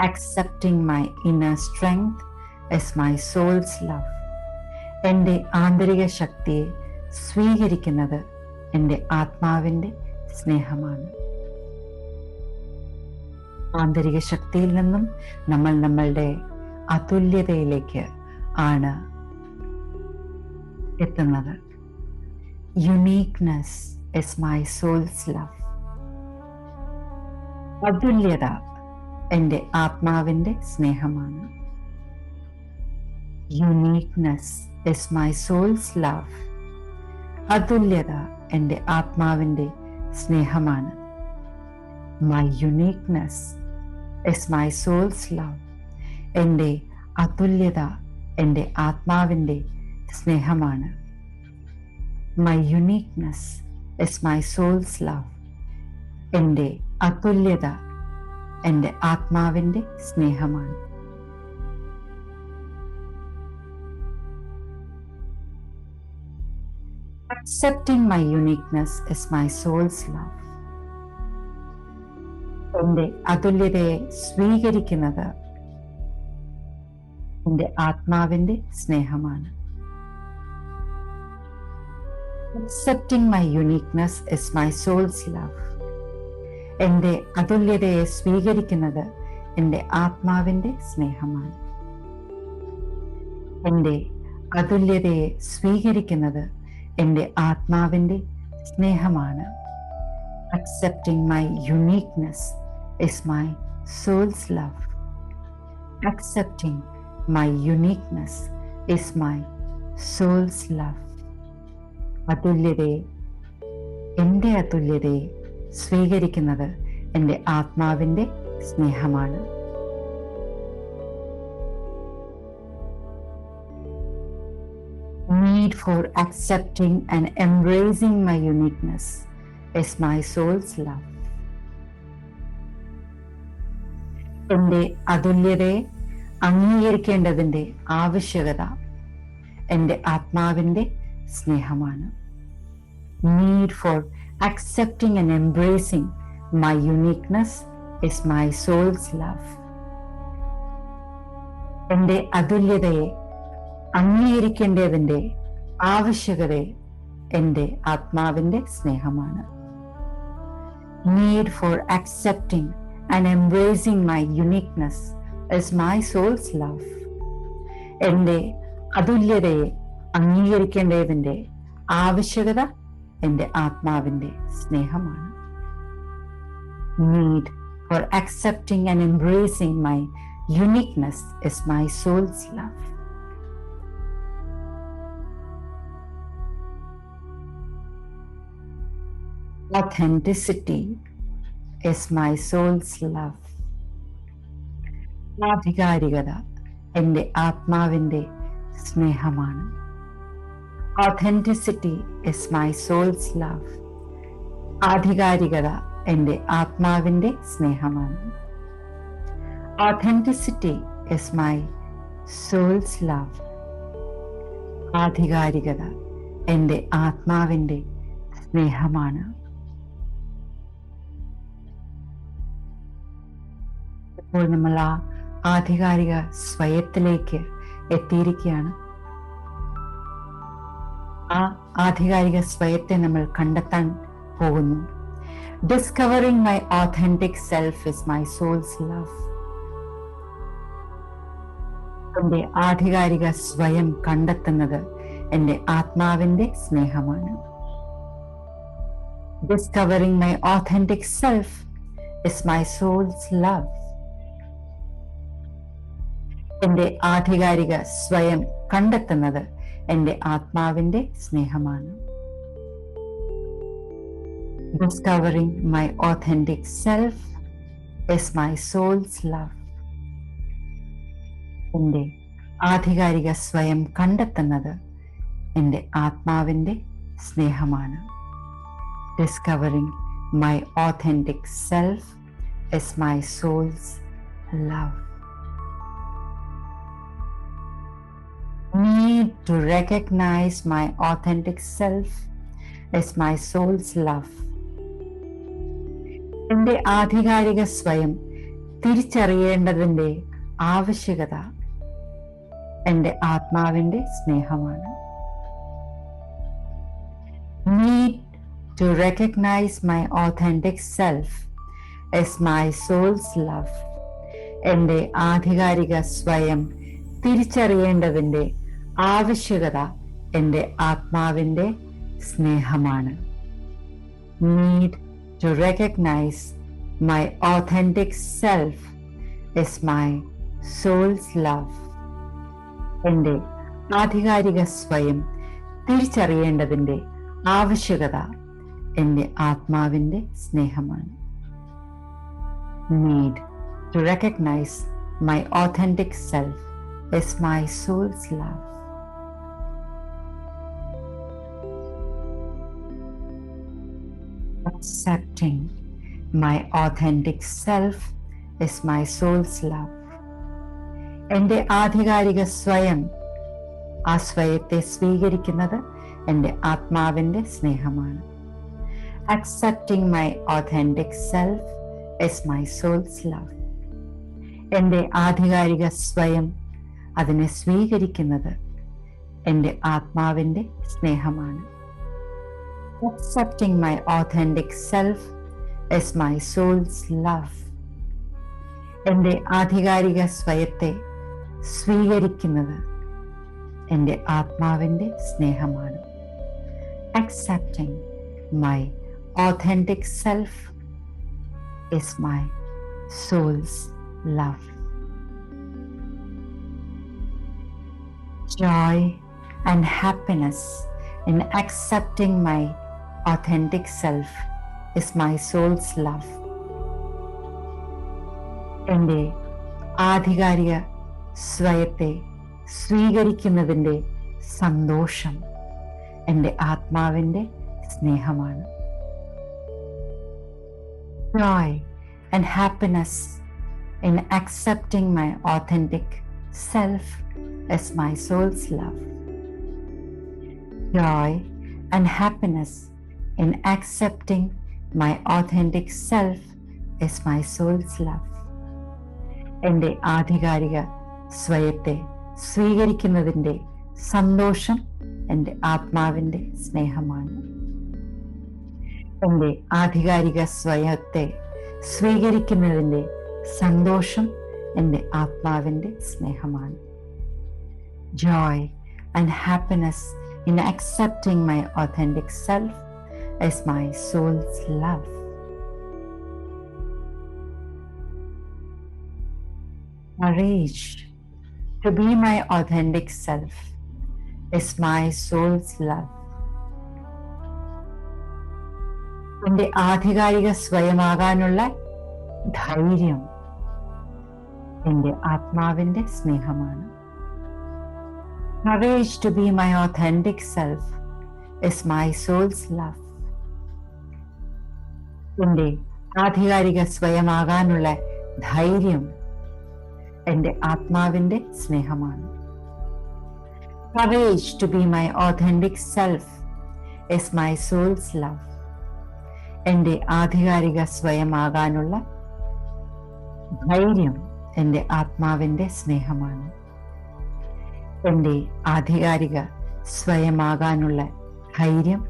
Accepting my inner strength is my soul's love. എൻ്റെ ആന്തരിക ശക്തിയെ സ്വീകരിക്കുന്നത് എൻ്റെ ആത്മാവിൻ്റെ സ്നേഹമാണ്. ആന്തരിക ശക്തിയിൽ നിന്നും നമ്മൾ നമ്മളുടെ അതുല്യതയിലേക്ക് ആണ് എത്തുന്നത്. Uniqueness is my soul's love. അതുല്യത എൻ്റെ ആത്മാവിൻ്റെ സ്നേഹമാണ്. Uniqueness is my soul's love. അതുല്യത എൻ്റെ ആത്മാവിൻ്റെ സ്നേഹമാണ്. My uniqueness is my soul's love. എൻ്റെ അതുല്യത എൻ്റെ ആത്മാവിൻ്റെ സ്നേഹമാണ്. My uniqueness is my soul's love. എൻ്റെ അതുല്യത എൻ്റെ ആത്മാവിൻ്റെ സ്നേഹമാണ്. Accepting my uniqueness is my soul's love. എൻ്റെ അതുല്യതയെ സ്വീകരിക്കുന്നത് എൻ്റെ ആത്മാവിൻ്റെ സ്നേഹമാണ്. Accepting my uniqueness is my soul's love. എൻ്റെ അതുല്യതയെ സ്വീകരിക്കുന്നത് എൻ്റെ ആത്മാവിൻ്റെ സ്നേഹമാണ്. എൻ്റെ അതുല്യതയെ സ്വീകരിക്കുന്നത് എൻ്റെ ആത്മാവിൻ്റെ സ്നേഹമാണ്. Accepting my uniqueness is my soul's love. Accepting my uniqueness is my soul's love. അതുല്യതയെ എൻ്റെ അതുല്യതയെ സ്വീകരിക്കുന്നത് എൻ്റെ ആത്മാവിൻ്റെ സ്നേഹമാണ്. Need for accepting and embracing my uniqueness is my soul's love. എൻ്റെ അതുല്യതയെ അംഗീകരിക്കേണ്ടതിൻ്റെ ആവശ്യകത എൻ്റെ ആത്മാവിൻ്റെ സ്നേഹമാണ്. Need for accepting and embracing my uniqueness is my soul's love. എൻ്റെ അതുല്യതയെ അംഗീകരിക്കേണ്ടതിൻ്റെ ആവശ്യകത എൻ്റെ ആത്മാവിൻ്റെ സ്നേഹമാണ്. Need for accepting and embracing my uniqueness is my soul's love. എൻ്റെ അതുല്യതയെ അംഗീകരിക്കേണ്ടതിൻ്റെ ആവശ്യകത എൻ്റെ ആത്മാവിൻ്റെ സ്നേഹമാണ്. Need for accepting and embracing my uniqueness is my soul's love. Authenticity is my soul's love. ആധികാരികത എൻ്റെ ആത്മാവിൻ്റെ സ്നേഹമാണ്. Authenticity is my soul's love. ആധികാരികത എൻ്റെ ആത്മാവിൻ്റെ സ്നേഹമാണ്. Authenticity is my soul's love. ആധികാരികത എൻ്റെ ആത്മാവിൻ്റെ സ്നേഹമാണ്. ഇപ്പോൾ നമ്മൾ ആ ആധികാരിക സ്വയത്തിലേക്ക് എത്തിയിരിക്കുകയാണ്. ആ ആധികാരിക സ്വയത്തെ നമ്മൾ കണ്ടെത്താൻ പോകുന്നു. Discovering my authentic self is my soul's love. എന്റെ ആധികാരിക സ്വയം കണ്ടെത്തുന്നത് എന്റെ ആത്മാവിന്റെ സ്നേഹമാണ്. Discovering my authentic self is my soul's love. എന്റെ ആധികാരിക സ്വയം കണ്ടെത്തുന്നത് എന്റെ ആത്മാവിന്റെ സ്നേഹമാണ്. Discovering my authentic self is my soul's love. എന്റെ ആധികാരിക സ്വയം കണ്ടെത്തുന്നത് എന്റെ ആത്മാവിന്റെ സ്നേഹമാണ്. Discovering my authentic self is my soul's love. Need to recognize my authentic self is my soul's love. എന്റെ ആധികാരിക സ്വയം തിരിച്ചറിയേണ്ടതിന്റെ ആവശ്യകത എന്റെ ആത്മാവിന്റെ സ്നേഹമാണ്. Need to recognize my authentic self is my soul's love. എന്റെ ആധികാരിക സ്വയം തിരിച്ചറിയേണ്ടതിന്റെ ആവശ്യകത എന്റെ ആത്മാവിന്റെ സ്നേഹമാണ്. Need to recognize my authentic self is my soul's love. എന്റെ ആധികാരിക സ്വയം തിരിച്ചറിയേണ്ടതിന്റെ ആവശ്യകത എന്റെ ആത്മാവിന്റെ സ്നേഹമാണ്. Need to recognize my authentic self is my soul's love. Accepting my authentic self is my soul's love. എന്റെ ആധികാരിക സ്വയം ആ സ്വയത്തെ സ്വീകരിക്കുന്നത് എന്റെ ആത്മാവിന്റെ സ്നേഹമാണ്. Accepting my authentic self is my soul's love. എന്റെ ആധികാരിക സ്വയം അതിനെ സ്വീകരിക്കുന്നത് എന്റെ ആത്മാവിന്റെ സ്നേഹമാണ്. Accepting my authentic self is my soul's love. എന്റെ ആധികാരിക സ്വയത്തെ സ്വീകരിക്കുന്നത് എന്റെ ആത്മാവിന്റെ സ്നേഹമാണ്. Accepting my authentic self is my soul's love. Joy and happiness in accepting my authentic self is my soul's love. എന്റെ ആധികാരിക സ്വയത്തെ സ്വീകരിക്കുന്നതിൻ്റെ സന്തോഷം എൻ്റെ ആത്മാവിൻ്റെ സ്നേഹമാണ്. Joy and happiness in accepting my authentic self is my soul's love. Joy and happiness in accepting my authentic self is my soul's love. എൻ്റെ ആധികാരിക സ്വയത്തെ സ്വീകരിക്കുന്നതിൻ്റെ സന്തോഷം എൻ്റെ ആത്മാവിൻ്റെ സ്നേഹമാണ്. എൻ്റെ ആധികാരിക സ്വയത്തെ സ്വീകരിക്കുന്നതിൻ്റെ സന്തോഷം എൻ്റെ ആത്മാവിൻ്റെ സ്നേഹമാണ്. Joy and happiness in accepting my authentic self is my soul's love. Courage to be my authentic self is my soul's love. എൻ്റെ ആധികാരിക സ്വയമാകാനുള്ള ധൈര്യം എൻ്റെ ആത്മാവിൻ്റെ സ്നേഹമാണ്. Courage to be my authentic self is my soul's love. എൻ്റെ ആധികാരിക സ്വയമാകാനുള്ള ധൈര്യം എൻ്റെ ആത്മാവിൻ്റെ സ്നേഹമാണ്. Courage to be my authentic self is my soul's love. എൻ്റെ ആധികാരിക സ്വയമാകാനുള്ള ധൈര്യം എൻ്റെ ആത്മാവിൻ്റെ സ്നേഹമാണ്. എൻ്റെ ആധികാരിക സ്വയമാകാനുള്ള ധൈര്യം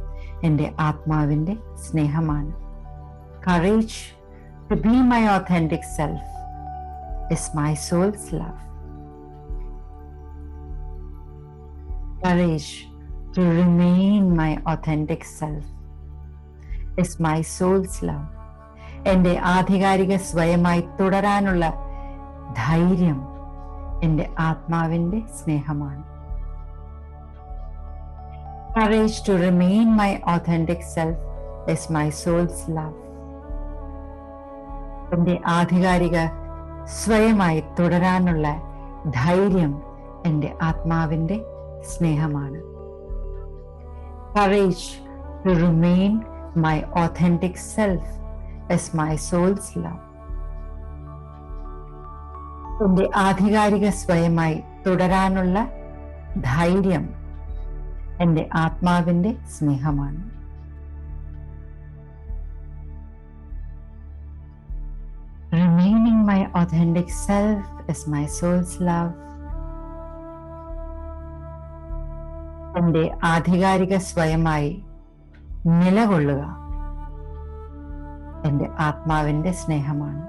എൻ്റെ ആത്മാവിൻ്റെ സ്നേഹമാണ്. Courage to be my authentic self is my soul's love. Courage to remain my authentic self is my soul's love. എൻ്റെ ആധികാരിക സ്വയമായി തുടരാനുള്ള ധൈര്യം എൻ്റെ ആത്മാവിൻ്റെ സ്നേഹമാണ്. Courage to remain my authentic self is my soul's love. എൻ്റെ ആധികാരിക സ്വയമായി തുടരാനുള്ള ധൈര്യം എൻ്റെ ആത്മാവിൻ്റെ സ്നേഹമാണ്. Courage to remain my authentic self is my soul's love. എൻ്റെ ആധികാരിക സ്വയമായി തുടരാനുള്ള ധൈര്യം എൻ്റെ ആത്മാവിൻ്റെ സ്നേഹമാണ്. Remaining my authentic self is my soul's love. എൻ്റെ ആധികാരിക സ്വയമായി നിലകൊള്ളുക എൻ്റെ ആത്മാവിൻ്റെ സ്നേഹമാണ്.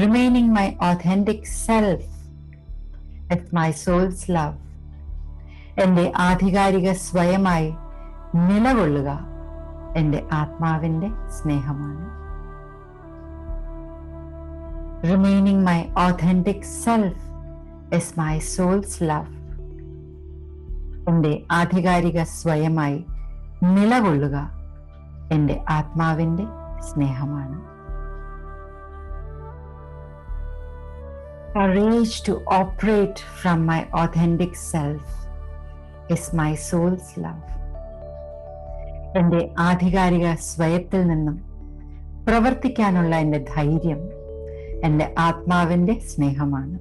Remaining my authentic self is my soul's love. എൻ്റെ ആധികാരിക സ്വയമായി നിലകൊള്ളുക എൻ്റെ ആത്മാവിൻ്റെ സ്നേഹമാണ്. Remaining my authentic self is my soul's love. എൻ്റെ ആധികാരിക സ്വയമായി നിലകൊള്ളുക എൻ്റെ ആത്മാവിൻ്റെ സ്നേഹമാണ്. Courage to operate from my authentic self is my soul's love. എൻ്റെ ആധികാരിക സ്വയത്തിൽ നിന്നും പ്രവർത്തിക്കാനുള്ള എൻ്റെ ധൈര്യം എൻ്റെ ആത്മാവിൻ്റെ സ്നേഹമാണ്.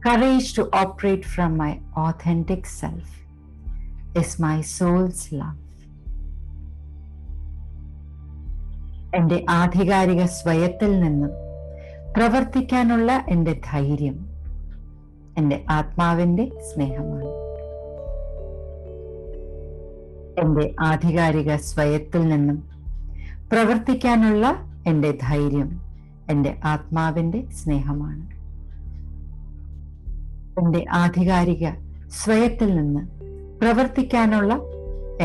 Courage to operate from my authentic self is my soul's love. എൻ്റെ ആധികാരിക സ്വയത്തിൽ നിന്നും പ്രവർത്തിക്കാനുള്ള എൻ്റെ ധൈര്യം എൻ്റെ ആത്മാവിൻ്റെ സ്നേഹമാണ്. എൻ്റെ ആധികാരിക സ്വയത്തിൽ നിന്നും പ്രവർത്തിക്കാനുള്ള എൻ്റെ ധൈര്യം എൻ്റെ ആത്മാവിൻ്റെ സ്നേഹമാണ്. എൻ്റെ ആധികാരിക സ്വയത്തിൽ നിന്ന് പ്രവർത്തിക്കാനുള്ള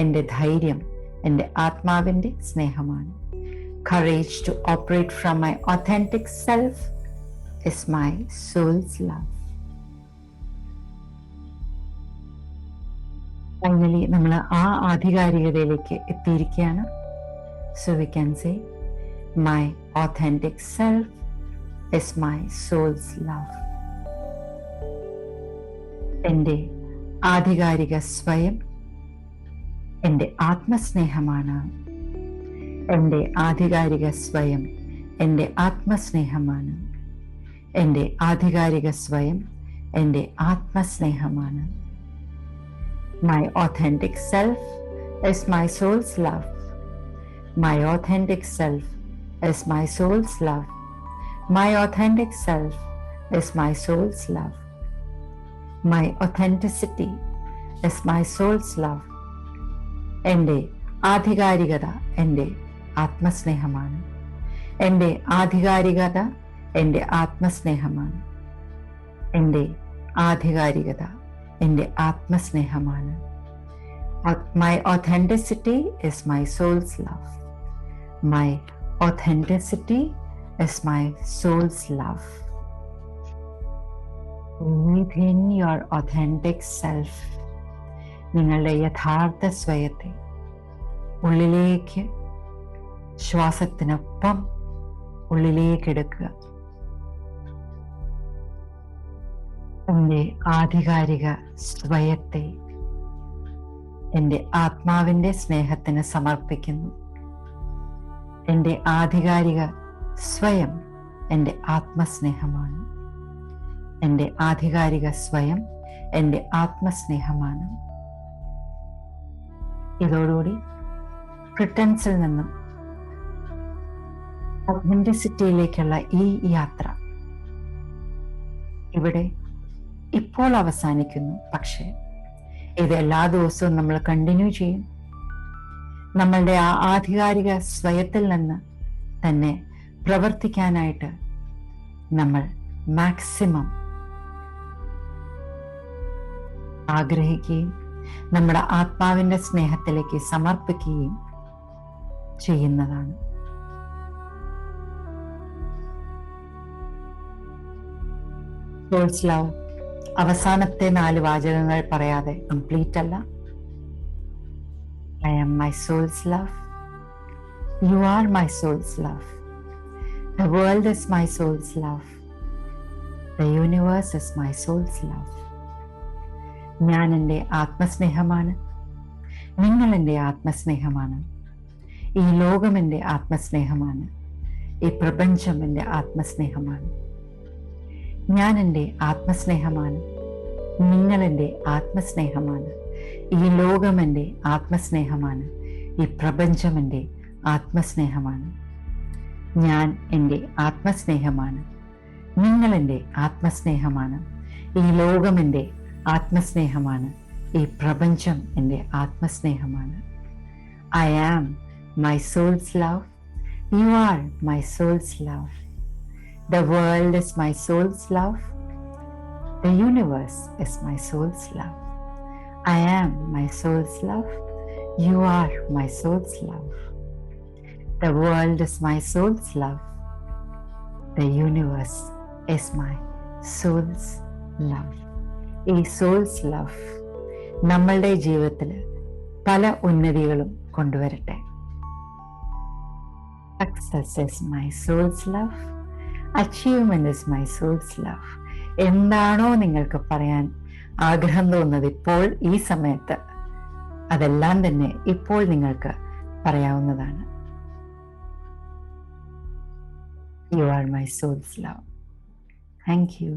എൻ്റെ ധൈര്യം എൻ്റെ ആത്മാവിൻ്റെ സ്നേഹമാണ്. Courage to operate from my authentic self is my soul's love. Finally, നമ്മൾ ആ ആധികാരികതയിലേക്ക് എത്തിയിരിക്കുകയാണ്. So we can say, my authentic self is my soul's love. എൻ്റെ ആധികാരിക സ്വയം എൻ്റെ ആത്മസ്നേഹമാണ്. എൻ്റെ ആധികാരിക സ്വയം എൻ്റെ ആത്മസ്നേഹമാണ്. എൻ്റെ ആധികാരിക സ്വയം എൻ്റെ ആത്മസ്നേഹമാണ്. My authentic self is my soul's love. My authentic self is my soul's love. My authentic self is my soul's love. My authenticity is my soul's love. എൻ്റെ ആധികാരികത എൻ്റെ ആത്മസ്നേഹമാണ്. എൻ്റെ ആധികാരികത എൻ്റെ ആത്മസ്നേഹമാണ്. എൻ്റെ ആധികാരികത എൻ്റെ ആത്മസ്നേഹമാണ്. My authenticity is my soul's love. My authenticity is my soul's love. Within your authentic self, നിങ്ങളുടെ യഥാർത്ഥ സ്വയത്തെ ഉള്ളിലേക്ക് ശ്വാസത്തിനൊപ്പം ഉള്ളിലേക്ക് എടുക്കുക. എൻ്റെ ആധികാരിക സ്വയത്തെ എൻ്റെ ആത്മാവിൻ്റെ സ്നേഹത്തിന് സമർപ്പിക്കുന്നു. എൻ്റെ ആധികാരിക സ്വയം എൻ്റെ ആത്മസ്നേഹമാണ്. എൻ്റെ ആധികാരിക സ്വയം എൻ്റെ ആത്മസ്നേഹമാണ്. ഇതോടുകൂടി പ്രിട്ടൻസിൽ നിന്നും ഒതന്റിസിറ്റിയിലേക്കുള്ള ഈ യാത്ര ഇവിടെ ഇപ്പോൾ അവസാനിക്കുന്നു. പക്ഷേ ഇത് എല്ലാ ദിവസവും നമ്മൾ കണ്ടിന്യൂ ചെയ്യും. നമ്മളുടെ ആ ആധികാരിക സ്വയത്തിൽ നിന്ന് തന്നെ പ്രവർത്തിക്കാനായിട്ട് നമ്മൾ മാക്സിമം ആഗ്രഹിക്കുകയും നമ്മുടെ ആത്മാവിന്റെ സ്നേഹത്തിലേക്ക് സമർപ്പിക്കുകയും ചെയ്യുന്നതാണ്. സോൾസ് ലവ് അവസാനത്തെ 4 വാചകങ്ങൾ പറയാതെ കംപ്ലീറ്റ് അല്ല. I am my soul's love. You are my soul's love. The world is my soul's love. The universe is my soul's love. ഞാൻ എൻ്റെ ആത്മസ്നേഹമാണ്. നിങ്ങൾ എൻ്റെ ആത്മസ്നേഹമാണ്. ഈ ലോകം എൻ്റെ ആത്മസ്നേഹമാണ്. ഈ പ്രപഞ്ചം എൻ്റെ ആത്മസ്നേഹമാണ്. ഞാൻ എൻ്റെ ആത്മസ്നേഹമാണ്. നിങ്ങൾ എൻ്റെ ആത്മസ്നേഹമാണ്. ഈ ലോകം എൻ്റെ ആത്മസ്നേഹമാണ്. ഈ പ്രപഞ്ചം എൻ്റെ ആത്മസ്നേഹമാണ്. ഞാൻ എൻ്റെ ആത്മസ്നേഹമാണ്. നിങ്ങൾ എൻ്റെ ആത്മസ്നേഹമാണ്. ഈ ലോകം എൻ്റെ ആത്മസ്നേഹമാണ്. ഈ പ്രപഞ്ചം എൻ്റെ ആത്മസ്നേഹമാണ്. I am my soul's love. You are my soul's love. The world is my soul's love. The universe is my soul's love. I am my soul's love. You are my soul's love. The world is my soul's love. The universe is my soul's love. ഈ soul's love നമ്മളുടെ ജീവിതത്തിൽ പല ഉന്നതികളും കൊണ്ടുവരട്ടെ. Success is my soul's love. Achievement is my soul's love. എന്താണോ നിങ്ങൾക്ക് പറയാൻ ആഗ്രഹം തോന്നുന്നത് ഇപ്പോൾ ഈ സമയത്ത്, അതെല്ലാം തന്നെ ഇപ്പോൾ നിങ്ങൾക്ക് പറയാവുന്നതാണ്. You are my soul's love. Thank you.